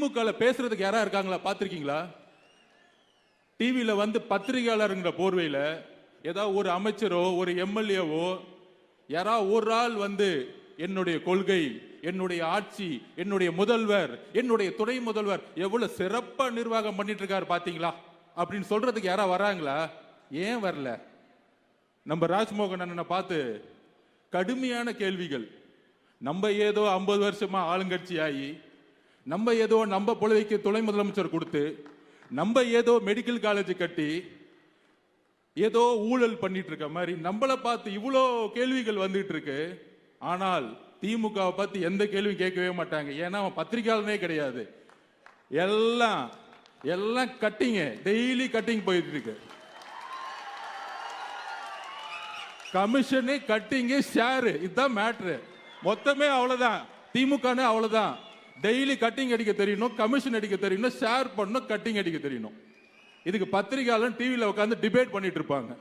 திமுக பேசுறதுக்கு யாரா இருக்காங்களா பாத்திருக்கீங்களா? டிவியில வந்து பத்திரிகையாளருங்கிற போர்வையில ஏதாவது ஒரு அமைச்சரோ ஒரு எம்எல்ஏவோ யாராவது ஒரு ஆள் வந்து என்னுடைய கொள்கை, என்னுடைய ஆட்சி, என்னுடைய முதல்வர், என்னுடைய துணை முதல்வர் எவ்வளவு சிறப்பா நிர்வாகம் பண்ணிட்டு இருக்காரு பாத்தீங்களா அப்படின்னு சொல்றதுக்கு யாரா வராங்களா? ஏன் வரல? நம்ம ராஜ்மோகன் அண்ணனை பார்த்து கடுமையான கேள்விகள். நம்ம ஏதோ 50 வருஷமா ஆளுங்கட்சி ஆகி, நம்ம ஏதோ நம்ம பொழுதைக்கு துணை முதலமைச்சர் கொடுத்து, நம்ம ஏதோ மெடிக்கல் காலேஜ் கட்டி ஏதோ ஊழல் பண்ணிட்டு இருக்க மாதிரி நம்மளை பார்த்து இவ்வளோ கேள்விகள் வந்துட்டு இருக்கு. ஆனால் திமுக பத்தி எந்த கேள்வியும் கேட்கவே மாட்டாங்க. ஏன்னா அவன் பத்திரிகையாளனே கிடையாது. எல்லாம் எல்லாம் கட்டிங்க, டெய்லி கட்டிங் போயிட்டு இருக்கு. கமிஷனு, கட்டிங்கு, ஷேரு, இதுதான் மேட்ரு. மொத்தமே அவ்வளவுதான். திமுக அவ்வளவுதான். டெய்லி கட்டிங் அடிக்க தெரியணும், கமிஷன் அடிக்க தெரியணும், ஷேர் பண்ணணும், கட்டிங் அடிக்க தெரியணும். இதுக்கு பத்திரிகையாளன் டிவியில் உட்காந்து டிபேட் பண்ணிட்டு இருப்பாங்க.